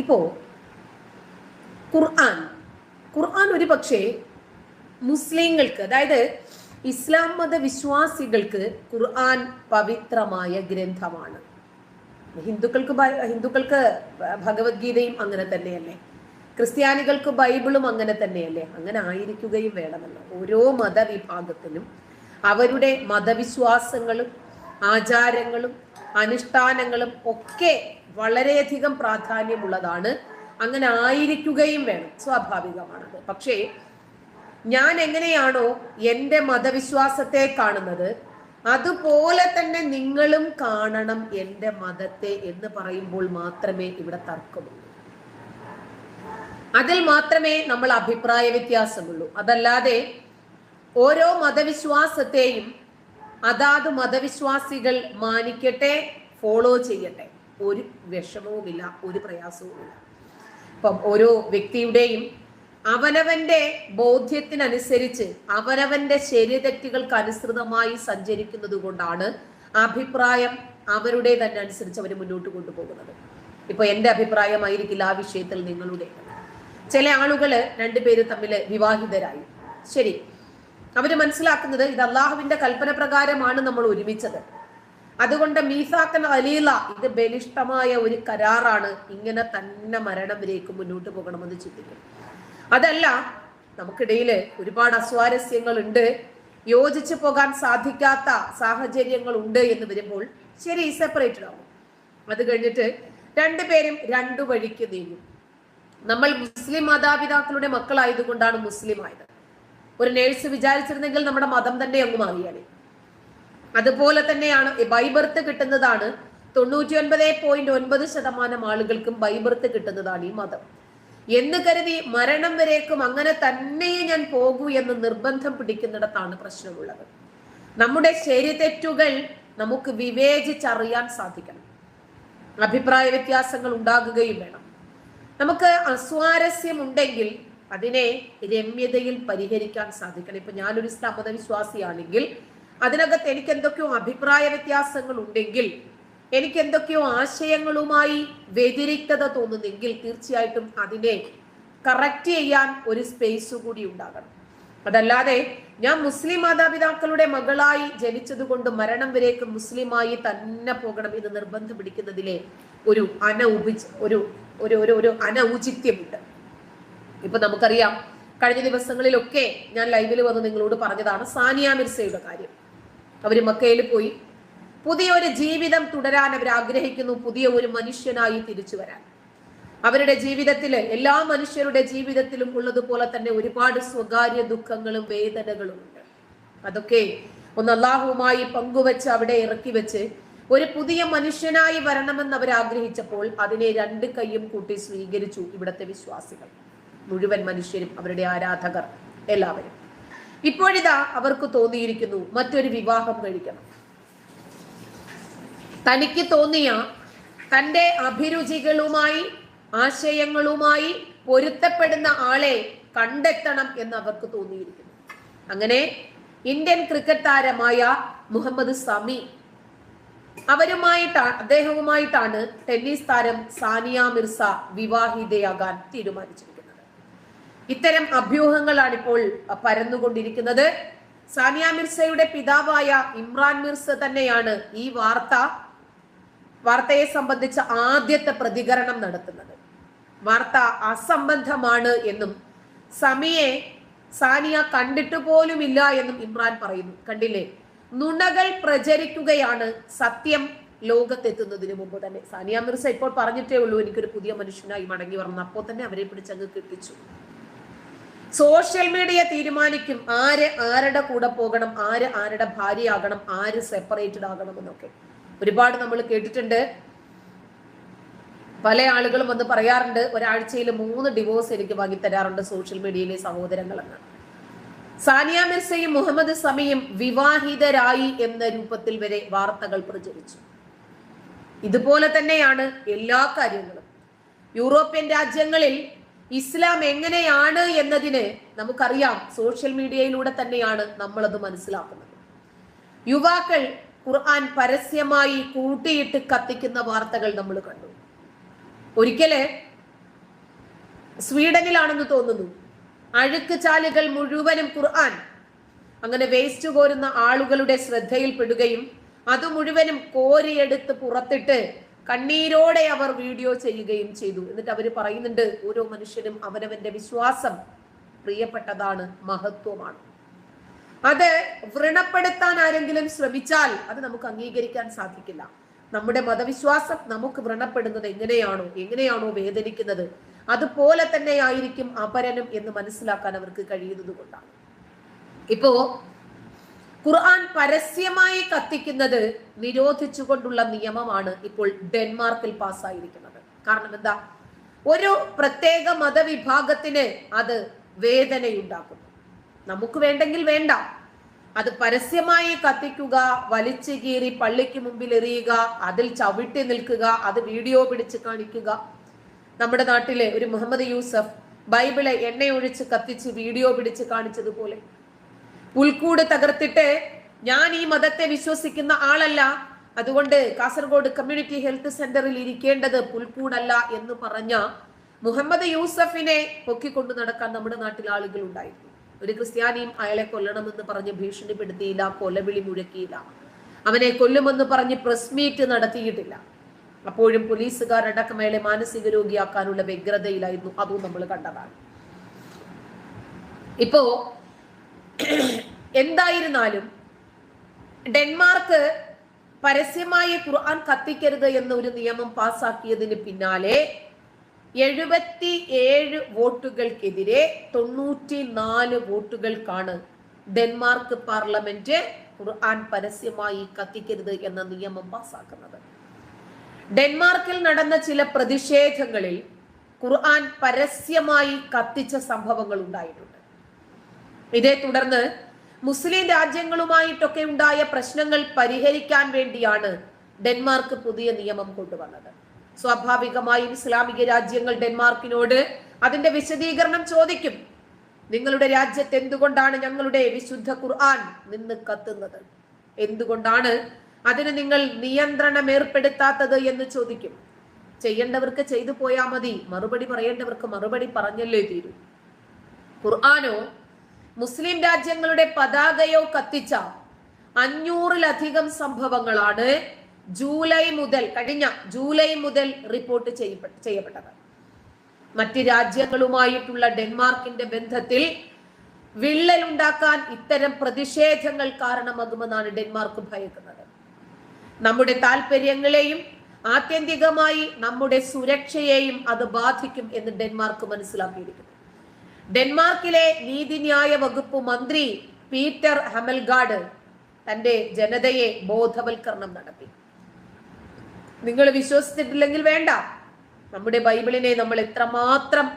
ഇപ്പോ ഖുർആൻ ഖുർആൻ ഒരു പക്ഷേ മുസ്ലിങ്ങൾക്ക്, അതായത് ഇസ്ലാം മത വിശ്വാസികൾക്ക് ഖുർആൻ പവിത്രമായ ഗ്രന്ഥമാണ്. ഹിന്ദുക്കൾക്ക് ഭഗവത്ഗീതയും അങ്ങനെ തന്നെയല്ലേ, ക്രിസ്ത്യാനികൾക്ക് ബൈബിളും അങ്ങനെ തന്നെയല്ലേ. അങ്ങനെ ആയിരിക്കുകയും വേണമല്ലോ. ഓരോ മതവിഭാഗത്തിനും അവരുടെ മതവിശ്വാസങ്ങളും ആചാരങ്ങളും അനുഷ്ഠാനങ്ങളും ഒക്കെ വളരെയധികം പ്രാധാന്യമുള്ളതാണ്. അങ്ങനെ ആയിരിക്കുകയും വേണം, സ്വാഭാവികമാണത്. പക്ഷേ ഞാൻ എങ്ങനെയാണോ എൻ്റെ മതവിശ്വാസത്തെ കാണുന്നത്, അതുപോലെ തന്നെ നിങ്ങളും കാണണം എൻ്റെ മതത്തെ എന്ന് പറയുമ്പോൾ മാത്രമേ ഇവിടെ തർക്കമുള്ളൂ. അതിൽ മാത്രമേ നമ്മൾ അഭിപ്രായ വ്യത്യാസമുള്ളൂ. അതല്ലാതെ ഓരോ മതവിശ്വാസത്തെയും അതാത് മതവിശ്വാസികൾ മാനിക്കട്ടെ, ഫോളോ ചെയ്യട്ടെ, ഒരു വിഷമവുമില്ല, ഒരു പ്രയാസവുമില്ല. ഇപ്പം ഓരോ വ്യക്തിയുടെയും അവനവന്റെ ബോധ്യത്തിനനുസരിച്ച് അവനവന്റെ ശരി തെറ്റുകൾക്ക് അനുസൃതമായി സഞ്ചരിക്കുന്നത് കൊണ്ടാണ് അഭിപ്രായം അവരുടെ തന്നെ അനുസരിച്ച് അവർ മുന്നോട്ട് കൊണ്ടുപോകുന്നത്. ഇപ്പൊ എന്റെ അഭിപ്രായമായിരിക്കില്ല ആ വിഷയത്തിൽ നിങ്ങളുടെ. ചില ആളുകള് രണ്ടുപേര് തമ്മിൽ വിവാഹിതരായി, ശരി, അവര് മനസ്സിലാക്കുന്നത് ഇത് അള്ളാഹുവിന്റെ കൽപ്പന പ്രകാരമാണ് നമ്മൾ ഒരുമിച്ചത്, അതുകൊണ്ട് മീസാക്കൻ അലീല, ഇത് ബലിഷ്ഠമായ ഒരു കരാറാണ്, ഇങ്ങനെ തന്നെ മരണം വരേക്കും മുന്നോട്ട് പോകണമെന്ന് ചിന്തിക്കും. അതല്ല, നമുക്കിടയിൽ ഒരുപാട് അസ്വാരസ്യങ്ങൾ ഉണ്ട്, യോജിച്ചു പോകാൻ സാധിക്കാത്ത സാഹചര്യങ്ങൾ ഉണ്ട് എന്ന് വരുമ്പോൾ ശരി, സെപ്പറേറ്റഡ് ആവും. അത് കഴിഞ്ഞിട്ട് രണ്ടുപേരും രണ്ടു വഴിക്ക് നീങ്ങും. നമ്മൾ മുസ്ലിം മാതാപിതാക്കളുടെ മക്കളായതുകൊണ്ടാണ് മുസ്ലിം ആയത്. ഒരു നേഴ്സ് വിചാരിച്ചിരുന്നെങ്കിൽ നമ്മുടെ മതം തന്നെ അങ്ങ് മാറിയാണ്. അതുപോലെ തന്നെയാണ് ബൈബർത്ത് കിട്ടുന്നതാണ് 99.9% ആളുകൾക്കും ബൈബർത്ത് കിട്ടുന്നതാണ് ഈ മതം എന്ന് കരുതി മരണം വരേക്കും അങ്ങനെ തന്നെ ഞാൻ പോകൂ എന്ന് നിർബന്ധം പിടിക്കുന്നിടത്താണ് പ്രശ്നമുള്ളത്. നമ്മുടെ ശരി തെറ്റുകൾ നമുക്ക് വിവേചിച്ചറിയാൻ സാധിക്കണം. അഭിപ്രായ വ്യത്യാസങ്ങൾ ഉണ്ടാകുകയും വേണം. നമുക്ക് അസ്വാരസ്യം ഉണ്ടെങ്കിൽ അതിനെ രമ്യതയിൽ പരിഹരിക്കാൻ സാധിക്കണം. ഇപ്പൊ ഞാനൊരു ഇസ്ലാം മതവിശ്വാസിയാണെങ്കിൽ അതിനകത്ത് എനിക്ക് എന്തൊക്കെയോ അഭിപ്രായ വ്യത്യാസങ്ങൾ ഉണ്ടെങ്കിൽ, എനിക്ക് എന്തൊക്കെയോ ആശയങ്ങളുമായി വ്യതിരിക്തത തോന്നുന്നെങ്കിൽ തീർച്ചയായിട്ടും അതിനെ കറക്റ്റ് ചെയ്യാൻ ഒരു സ്പേസ് കൂടി ഉണ്ടാകണം. അതല്ലാതെ ഞാൻ മുസ്ലിം മാതാപിതാക്കളുടെ മകളായി ജനിച്ചത് കൊണ്ട് മരണം വരേക്കും മുസ്ലിമായി തന്നെ പോകണം എന്ന് നിർബന്ധം പിടിക്കുന്നതിലെ ഒരു അനൗചിത്യമുണ്ട്. ഇപ്പൊ നമുക്കറിയാം, കഴിഞ്ഞ ദിവസങ്ങളിലൊക്കെ ഞാൻ ലൈവിൽ വന്ന് നിങ്ങളോട് പറഞ്ഞതാണ് സാനിയ മിർസയുടെ കാര്യം. അവര് മക്കയിൽ പോയി പുതിയൊരു ജീവിതം തുടരാൻ അവർ ആഗ്രഹിക്കുന്നു, പുതിയ ഒരു മനുഷ്യനായി തിരിച്ചു വരാൻ. അവരുടെ ജീവിതത്തില് എല്ലാ മനുഷ്യരുടെ ജീവിതത്തിലും ഉള്ളതുപോലെ തന്നെ ഒരുപാട് സ്വകാര്യ ദുഃഖങ്ങളും വേദനകളും ഉണ്ട്. അതൊക്കെ ഒന്ന് അള്ളാഹുവുമായി പങ്കുവെച്ച് അവിടെ ഇറക്കി വെച്ച് ഒരു പുതിയ മനുഷ്യനായി വരണമെന്ന് അവർ ആഗ്രഹിച്ചപ്പോൾ അതിനെ രണ്ട് കൈയും കൂട്ടി സ്വീകരിച്ചു ഇവിടുത്തെ വിശ്വാസികൾ, മുഴുവൻ മനുഷ്യരും, അവരുടെ ആരാധകർ എല്ലാവരും. ഇപ്പോഴിതാ അവർക്ക് തോന്നിയിരിക്കുന്നു മറ്റൊരു വിവാഹം കഴിക്കണം. തനിക്ക് തോന്നിയ തൻ്റെ അഭിരുചികളുമായി ആശയങ്ങളുമായി പൊരുത്തപ്പെടുന്ന ആളെ കണ്ടെത്തണം എന്ന് അവർക്ക് തോന്നിയിരിക്കുന്നു. അങ്ങനെ ഇന്ത്യൻ ക്രിക്കറ്റ് താരമായ മുഹമ്മദ് സമി അദ്ദേഹവുമായിട്ടാണ് ടെന്നീസ് താരം സാനിയ മിർസ വിവാഹിതയാകാൻ തീരുമാനിച്ചിരിക്കുന്നത്. ഇത്തരം അഭ്യൂഹങ്ങളാണ് ഇപ്പോൾ പരന്നുകൊണ്ടിരിക്കുന്നത്. സാനിയ മിർസയുടെ പിതാവായ ഇമ്രാൻ മിർസ തന്നെയാണ് ഈ വാർത്തയെ സംബന്ധിച്ച ആദ്യത്തെ പ്രതികരണം നടത്തുന്നത്. വാർത്ത അസംബന്ധമാണ് എന്നും സാനിയ കണ്ടിട്ട് പോലുമില്ല എന്നും ഇമ്രാൻ പറയുന്നു. കണ്ടില്ലേ, നുണകൾ പ്രചരിക്കുകയാണ് സത്യം ലോകത്തെത്തുന്നതിന് മുമ്പ് തന്നെ. സാനിയ മിർസ ഇപ്പോൾ പറഞ്ഞിട്ടേ ഉള്ളൂ എനിക്കൊരു പുതിയ മനുഷ്യനായി മടങ്ങി വരണം, അപ്പോൾ തന്നെ അവരെ പിടിച്ചങ്ങ് കെട്ടിച്ചു. സോഷ്യൽ മീഡിയ തീരുമാനിക്കും ആരുടെ കൂടെ പോകണം, ആരുടെ ഭാര്യയാകണം, ആര് സെപ്പറേറ്റഡ് ആകണം എന്നൊക്കെ ഒരുപാട് നമ്മൾ കേട്ടിട്ടുണ്ട്. പല ആളുകളും വന്ന് പറയാറുണ്ട്, ഒരാഴ്ചയിൽ 3 ഡിവോഴ്സ് എനിക്ക് വാങ്ങിത്തരാറുണ്ട് സോഷ്യൽ മീഡിയയിലെ സഹോദരങ്ങളെന്ന്. സാനിയ മിർസയും മുഹമ്മദ് സമിയും വിവാഹിതരായി എന്ന രൂപത്തിൽ വരെ വാർത്തകൾ പ്രചരിച്ചു. ഇതുപോലെ തന്നെയാണ് എല്ലാ കാര്യങ്ങളും. യൂറോപ്യൻ രാജ്യങ്ങളിൽ ഇസ്ലാം എങ്ങനെയാണ് എന്നതിന് നമുക്കറിയാം, സോഷ്യൽ മീഡിയയിലൂടെ തന്നെയാണ് നമ്മളത് മനസ്സിലാക്കുന്നത്. യുവാക്കൾ ഖുർആൻ പരസ്യമായി കൂട്ടിയിട്ട് കത്തിക്കുന്ന വാർത്തകൾ നമ്മൾ കണ്ടു. ഒരിക്കല് സ്വീഡനിലാണെന്ന് തോന്നുന്നു. അഴുക്ക് ചാലുകൾ മുഴുവനും ഖുർആൻ അങ്ങനെ വേസ്റ്റ് കോരുന്ന ആളുകളുടെ ശ്രദ്ധയിൽപ്പെടുകയും അത് മുഴുവനും കോരിയെടുത്ത് പുറത്തിട്ട് കണ്ണീരോടെ അവർ വീഡിയോ ചെയ്യുകയും ചെയ്തു. എന്നിട്ട് അവർ പറയുന്നുണ്ട്, ഓരോ മനുഷ്യനും അവനവന്റെ വിശ്വാസം പ്രിയപ്പെട്ടതാണ്, മഹത്വമാണ്. അത് വ്രണപ്പെടുത്താൻ ആരെങ്കിലും ശ്രമിച്ചാൽ അത് നമുക്ക് അംഗീകരിക്കാൻ സാധിക്കില്ല. നമ്മുടെ മതവിശ്വാസം നമുക്ക് വ്രണപ്പെടുന്നത് എങ്ങനെയാണോ വേദനിക്കുന്നത് അതുപോലെ തന്നെ ആയിരിക്കും അപരനും എന്ന് മനസ്സിലാക്കാൻ അവർക്ക് കഴിയുന്നത് കൊണ്ടാണ്. ഇപ്പോ ഖുർആൻ പരസ്യമായി കത്തിക്കുന്നത് നിരോധിച്ചുകൊണ്ടുള്ള നിയമമാണ് ഇപ്പോൾ ഡെൻമാർക്കിൽ പാസ്സായിരിക്കുന്നത്. കാരണം എന്താ? ഒരു പ്രത്യേക മതവിഭാഗത്തിന് അത് വേദനയുണ്ടാക്കുന്നു. നമുക്ക് വേണ്ടെങ്കിൽ വേണ്ട, അത് പരസ്യമായി കത്തിക്കുക, വലിച്ചു കീറി പള്ളിക്ക് മുമ്പിൽ എറിയുക, അതിൽ ചവിട്ടി നിൽക്കുക, അത് വീഡിയോ പിടിച്ച് കാണിക്കുക. നമ്മുടെ നാട്ടിലെ ഒരു മുഹമ്മദ് യൂസഫ് ബൈബിളെ എണ്ണയൊഴിച്ച് കത്തിച്ച് വീഡിയോ പിടിച്ച് കാണിച്ചതുപോലെ പുൽക്കൂട് തകർത്തിട്ട് ഞാൻ ഈ മതത്തെ വിശ്വസിക്കുന്ന ആളല്ല, അതുകൊണ്ട് കാസർഗോഡ് കമ്മ്യൂണിറ്റി ഹെൽത്ത് സെന്ററിൽ ഇരിക്കേണ്ടത് പുൽക്കൂടല്ല എന്ന് പറഞ്ഞ മുഹമ്മദ് യൂസഫിനെ പൊക്കിക്കൊണ്ടു നടക്കാൻ നമ്മുടെ നാട്ടിൽ ആളുകൾ ഉണ്ടായിരുന്നു. ഒരു ക്രിസ്ത്യാനിയും അയാളെ കൊല്ലണമെന്ന് പറഞ്ഞ് ഭീഷണിപ്പെടുത്തിയില്ല, കൊലവിളി മുഴക്കിയില്ല, അവനെ കൊല്ലുമെന്ന് പറഞ്ഞ് പ്രസ് മീറ്റ് നടത്തിയിട്ടില്ല. അപ്പോഴും പോലീസുകാരടക്കം അയാളെ മാനസിക രോഗിയാക്കാനുള്ള വ്യഗ്രതയിലായിരുന്നു. അതും നമ്മൾ കണ്ടതാണ്. ഇപ്പോ എന്തായിരുന്നാലും ഡെൻമാർക്ക് പരസ്യമായി ഖുർആൻ കത്തിക്കരുത് എന്ന ഒരു നിയമം പാസാക്കിയതിന് പിന്നാലെ 77 വോട്ടുകൾക്കെതിരെ 94 വോട്ടുകൾക്കാണ് ഡെൻമാർക്ക് പാർലമെന്റ് ഖുർആൻ പരസ്യമായി കത്തിക്കരുത് എന്ന നിയമം പാസാക്കുന്നത്. ഡെൻമാർക്കിൽ നടന്ന ചില പ്രതിഷേധങ്ങളിൽ ഖുർആൻ പരസ്യമായി കത്തിച്ച സംഭവങ്ങൾ ഉണ്ടായിട്ടുണ്ട്. ഇതേ തുടർന്ന് മുസ്ലിം രാജ്യങ്ങളുമായിട്ടൊക്കെ ഉണ്ടായ പ്രശ്നങ്ങൾ പരിഹരിക്കാൻ വേണ്ടിയാണ് ഡെൻമാർക്ക് പുതിയ നിയമം കൊണ്ടുവന്നത്. സ്വാഭാവികമായും ഇസ്ലാമിക രാജ്യങ്ങൾ ഡെൻമാർക്കിനോട് അതിന്റെ വിശദീകരണം ചോദിക്കും. നിങ്ങളുടെ രാജ്യത്ത് എന്തുകൊണ്ടാണ് ഞങ്ങളുടെ വിശുദ്ധ ഖുർആൻ നിന്ന് കത്തുന്നത്? എന്തുകൊണ്ടാണ് അതിന് നിങ്ങൾ നിയന്ത്രണം ഏർപ്പെടുത്താത്തത് എന്ന് ചോദിക്കും. ചെയ്യേണ്ടവർക്ക് ചെയ്തു പോയാൽ മതി, മറുപടി പറയേണ്ടവർക്ക് മറുപടി പറഞ്ഞല്ലേ തീരൂ. ഖുർആനോ മുസ്ലിം രാജ്യങ്ങളുടെ പതാകയോ കത്തിച്ച 500-ലധികം സംഭവങ്ങളാണ് കഴിഞ്ഞ ജൂലൈ മുതൽ റിപ്പോർട്ട് ചെയ്യപ്പെട്ടത്. മറ്റ് രാജ്യങ്ങളുമായിട്ടുള്ള ഡെൻമാർക്കിന്റെ ബന്ധത്തിൽ വിള്ളലുണ്ടാക്കാൻ ഇത്തരം പ്രതിഷേധങ്ങൾ കാരണമാകുമെന്നാണ് ഡെൻമാർക്ക് ഭയക്കുന്നത്. നമ്മുടെ താല്പര്യങ്ങളെയും ആത്യന്തികമായി നമ്മുടെ സുരക്ഷയെയും അത് ബാധിക്കും എന്ന് ഡെൻമാർക്ക് മനസ്സിലാക്കിയിരിക്കുന്നു. ഡെൻമാർക്കിലെ നീതിന്യായ വകുപ്പ് മന്ത്രി പീറ്റർ ഹെമൽഗാർഡ് തന്റെ ജനതയെ ബോധവൽക്കരണം നടത്തി. നിങ്ങൾ വിശ്വസിച്ചിട്ടില്ലെങ്കിൽ വേണ്ട, നമ്മുടെ ബൈബിളിനെ നമ്മൾ എത്രമാത്രം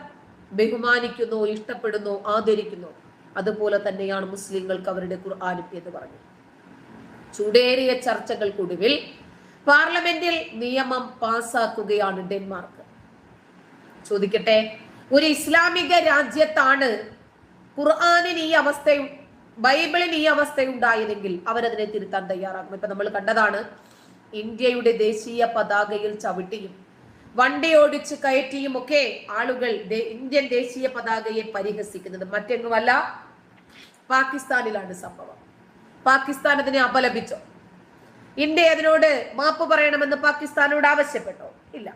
ബഹുമാനിക്കുന്നു, ഇഷ്ടപ്പെടുന്നു, ആദരിക്കുന്നു, അതുപോലെ തന്നെയാണ് മുസ്ലിങ്ങൾക്ക് അവരുടെ ഖുർആനും എന്ന് പറഞ്ഞു. ചൂടേറിയ ചർച്ചകൾക്കൊടുവിൽ പാർലമെന്റിൽ നിയമം പാസാക്കുകയാണ് ഡെൻമാർക്ക്. ചോദിക്കട്ടെ, ഒരു ഇസ്ലാമിക രാജ്യത്താണ് ഖുർആനിന് ഈ അവസ്ഥയും ബൈബിളിന് ഈ അവസ്ഥയുണ്ടായതെങ്കിൽ അവരതിനെ തിരുത്താൻ തയ്യാറാകും. ഇപ്പൊ നമ്മൾ കണ്ടതാണ്, ഇന്ത്യയുടെ ദേശീയ പതാകയിൽ ചവിട്ടിയും വണ്ടി ഓടിച്ച് കയറ്റിയും ഒക്കെ ആളുകൾ ഇന്ത്യൻ ദേശീയ പതാകയെ പരിഹസിക്കുന്നത്. മറ്റെങ്ങുമല്ല, പാകിസ്ഥാനിലാണ് സംഭവം. പാകിസ്ഥാൻ അതിനെ അപലപിച്ചോ? ഇന്ത്യ അതിനോട് മാപ്പ് പറയണമെന്ന് പാകിസ്ഥാനോട് ആവശ്യപ്പെട്ടോ? ഇല്ല.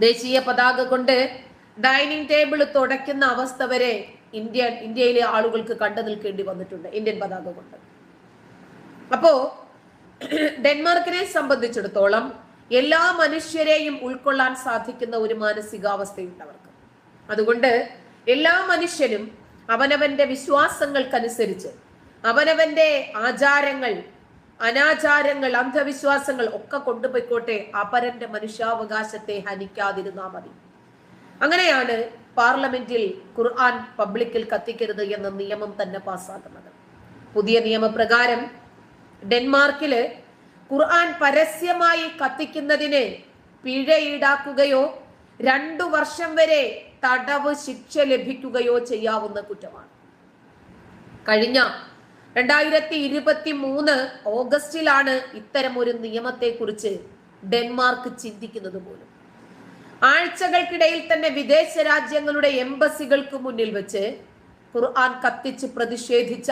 ദേശീയ പതാക കൊണ്ട് ഡൈനിങ് ടേബിൾ തുടയ്ക്കുന്ന അവസ്ഥ വരെ ഇന്ത്യയിലെ ആളുകൾക്ക് കണ്ടു നിൽക്കേണ്ടി വന്നിട്ടുണ്ട് ഇന്ത്യൻ പതാക കൊണ്ട്. അപ്പോ ഡെൻമാർക്കിനെ സംബന്ധിച്ചിടത്തോളം എല്ലാ മനുഷ്യരെയും ഉൾക്കൊള്ളാൻ സാധിക്കുന്ന ഒരു മാനസികാവസ്ഥയുണ്ട് അവർക്ക്. അതുകൊണ്ട് എല്ലാ മനുഷ്യനും അവനവന്റെ വിശ്വാസങ്ങൾക്കനുസരിച്ച് അവനവന്റെ ആചാരങ്ങൾ, അനാചാരങ്ങൾ, അന്ധവിശ്വാസങ്ങൾ ഒക്കെ കൊണ്ടുപോയിക്കോട്ടെ, അപരന്റെ മനുഷ്യാവകാശത്തെ ഹനിക്കാതിരുന്നാ മതി. അങ്ങനെയാണ് പാർലമെന്റിൽ ഖുർആൻ പബ്ലിക്കിൽ കത്തിക്കരുത് എന്ന നിയമം തന്നെ പാസ്സാക്കുന്നത്. പുതിയ നിയമപ്രകാരം ഡെൻമാർക്കില് ഖുർആൻ പരസ്യമായി കത്തിക്കുന്നതിന് പിഴ ഈടാക്കുകയോ 2 വർഷം വരെ തടവ് ശിക്ഷ ലഭിക്കുകയോ ചെയ്യാവുന്ന കുറ്റമാണ്. കഴിഞ്ഞ 2023 ഓഗസ്റ്റിലാണ് ഇത്തരം ഒരു നിയമത്തെ കുറിച്ച് ഡെൻമാർക്ക് ചിന്തിക്കുന്നത് പോലും. ആഴ്ചകൾക്കിടയിൽ തന്നെ വിദേശ രാജ്യങ്ങളുടെ എംബസികൾക്ക് മുന്നിൽ വെച്ച് ഖുർആൻ കത്തിച്ച് പ്രതിഷേധിച്ച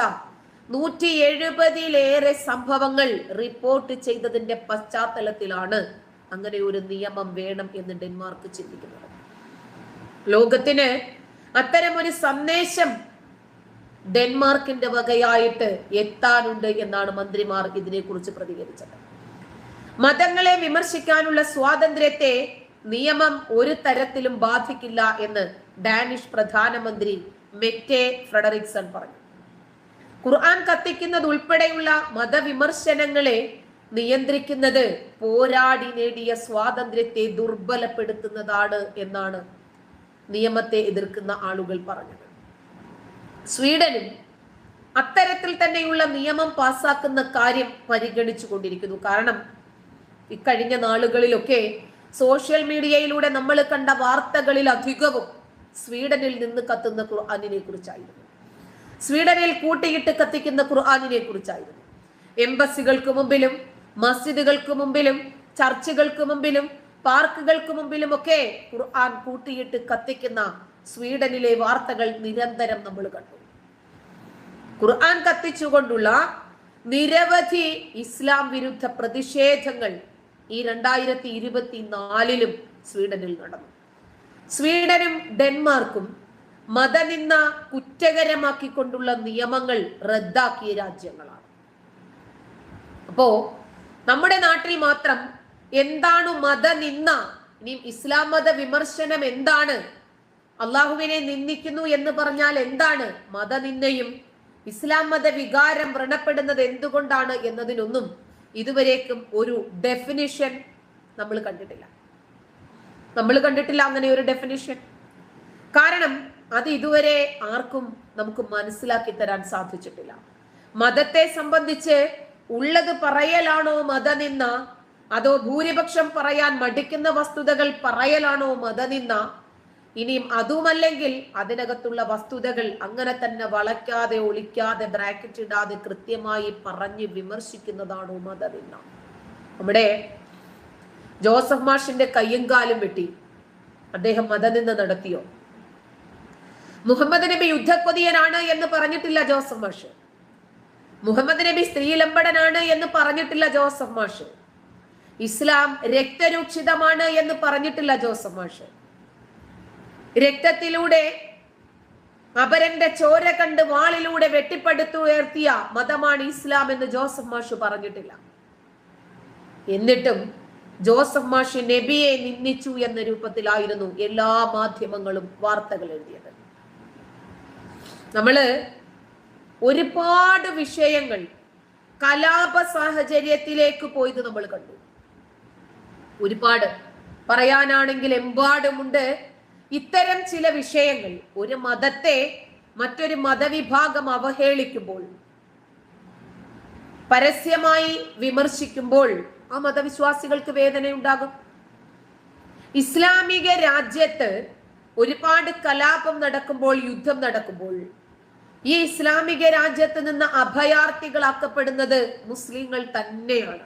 170-ലേറെ സംഭവങ്ങൾ റിപ്പോർട്ട് ചെയ്തതിന്റെ പശ്ചാത്തലത്തിലാണ് അങ്ങനെ ഒരു നിയമം വേണം എന്ന് ഡെൻമാർക്ക് ചിന്തിക്കുന്നത്. ലോകത്തിന് അത്തരമൊരു സന്ദേശം ഡെൻമാർക്കിന്റെ വകയായിട്ട് എത്താനുണ്ട് എന്നാണ് മന്ത്രിമാർ ഇതിനെക്കുറിച്ച് പ്രതികരിച്ചത്. മതങ്ങളെ വിമർശിക്കാനുള്ള സ്വാതന്ത്ര്യത്തെ നിയമം ഒരു തരത്തിലും ബാധിക്കില്ല എന്ന് ഡാനിഷ് പ്രധാനമന്ത്രി മെറ്റെ ഫ്രെഡറിക്സൺ പറഞ്ഞു. ഖുർആൻ കത്തിക്കുന്നത് ഉൾപ്പെടെയുള്ള മതവിമർശനങ്ങളെ നിയന്ത്രിക്കുന്നത് പോരാടി നേടിയ സ്വാതന്ത്ര്യത്തെ ദുർബലപ്പെടുത്തുന്നതാണ് എന്നാണ് നിയമത്തെ എതിർക്കുന്ന ആളുകൾ പറഞ്ഞത്. സ്വീഡനും അത്തരത്തിൽ തന്നെയുള്ള നിയമം പാസാക്കുന്ന കാര്യം പരിഗണിച്ചു കൊണ്ടിരിക്കുന്നു. കാരണം ഇക്കഴിഞ്ഞ നാളുകളിലൊക്കെ സോഷ്യൽ മീഡിയയിലൂടെ നമ്മൾ കണ്ട വാർത്തകളിൽ അധികവും സ്വീഡനിൽ നിന്ന് കത്തുന്ന ഖുർആനിനെ കുറിച്ചായിരുന്നു. സ്വീഡനിൽ കൂട്ടിയിട്ട് കത്തിക്കുന്ന ഖുർആനിനെ കുറിച്ചായിരുന്നു. എംബസികൾക്ക് മുമ്പിലും മസ്ജിദുകൾക്ക് മുമ്പിലും ചർച്ചുകൾക്ക് മുമ്പിലും പാർക്കുകൾക്ക് മുമ്പിലും ഒക്കെ ഖുർആൻ കൂട്ടിയിട്ട് കത്തിക്കുന്ന സ്വീഡനിലെ വാർത്തകൾ നിരന്തരം നമ്മൾ കണ്ടു. ഖുർആൻ കത്തിച്ചുകൊണ്ടുള്ള നിരവധി ഇസ്ലാം വിരുദ്ധ പ്രതിഷേധങ്ങൾ ഈ 2024 സ്വീഡനിൽ നടന്നു. സ്വീഡനും ഡെൻമാർക്കും മതനിന്ദ കുറ്റകരമാക്കിക്കൊണ്ടുള്ള നിയമങ്ങൾ റദ്ദാക്കിയ രാജ്യങ്ങളാണ്. അപ്പോ നമ്മുടെ നാട്ടിൽ മാത്രം എന്താണ് മതനിന്ദ, ഇനി ഇസ്ലാം മത വിമർശനം എന്താണ്, അള്ളാഹുവിനെ നിന്ദിക്കുന്നു എന്ന് പറഞ്ഞാൽ എന്താണ്, മതനിന്ദയും ഇസ്ലാം മത വികാരം വ്രണപ്പെടുന്നത് എന്തുകൊണ്ടാണ് എന്നതിനൊന്നും ഇതുവരേക്കും ഒരു ഡെഫിനിഷൻ നമ്മൾ കണ്ടിട്ടില്ല അങ്ങനെ ഒരു ഡെഫിനിഷൻ. കാരണം അത് ഇതുവരെ ആർക്കും നമുക്ക് മനസ്സിലാക്കി തരാൻ സാധിച്ചിട്ടില്ല. മതത്തെ സംബന്ധിച്ച് ഉള്ളത് പറയലാണോ മതനിന്ദ, അതോ ഭൂരിപക്ഷം പറയാൻ മടിക്കുന്ന വസ്തുതകൾ പറയലാണോ മതനിന്ദ, ഇനിയും അതുമല്ലെങ്കിൽ അതിനകത്തുള്ള വസ്തുതകൾ അങ്ങനെ തന്നെ വളയ്ക്കാതെ ഒളിക്കാതെ ബ്രാക്കറ്റ് ഇടാതെ കൃത്യമായി പറഞ്ഞ് വിമർശിക്കുന്നതാണോ മതനിന്ദ? നമ്മുടെ ജോസഫ് മാഷിന്റെ കയ്യും കാലും വെട്ടി അദ്ദേഹം മതനിന്ദ നടത്തിയോ? മുഹമ്മദ് നബി യുദ്ധക്കൊതിയനാണ് എന്ന് പറഞ്ഞിട്ടില്ല ജോസഫ് മാഷ്. മുഹമ്മദ് നബി സ്ത്രീലമ്പടനാണ് എന്ന് പറഞ്ഞിട്ടില്ല ജോസഫ് മാഷ്. ഇസ്ലാം രക്തരൂക്ഷിതമാണ് എന്ന് പറഞ്ഞിട്ടില്ല ജോസഫ് മാഷ്. രക്തത്തിലൂടെ അപരന്റെ ചോര കണ്ട് വാളിലൂടെ വെട്ടിപ്പടുത്തുയർത്തിയ മതമാണ് ഇസ്ലാം എന്ന് ജോസഫ് മാഷ് പറഞ്ഞിട്ടില്ല. എന്നിട്ടും ജോസഫ് മാഷ് നബിയെ നിന്ദിച്ചു എന്ന രൂപത്തിലായിരുന്നു എല്ലാ മാധ്യമങ്ങളും വാർത്തകൾ എഴുതിയത്. നമ്മള് ഒരുപാട് വിഷയങ്ങൾ കലാപ സാഹചര്യത്തിലേക്ക് പോയത് നമ്മൾ കണ്ടു. ഒരുപാട് പറയാനാണെങ്കിൽ എമ്പാടുമുണ്ട്. ഇത്തരം ചില വിഷയങ്ങൾ ഒരു മതത്തെ മറ്റൊരു മതവിഭാഗം അവഹേളിക്കുമ്പോൾ, പരസ്യമായി വിമർശിക്കുമ്പോൾ ആ മതവിശ്വാസികൾക്ക് വേദനയുണ്ടാകും. ഇസ്ലാമിക രാജ്യത്ത് ഒരുപാട് കലാപം നടക്കുമ്പോൾ, യുദ്ധം നടക്കുമ്പോൾ ഈ ഇസ്ലാമിക രാജ്യത്ത് നിന്ന് അഭയാർത്ഥികളാക്കപ്പെടുന്നത് മുസ്ലിങ്ങൾ തന്നെയാണ്.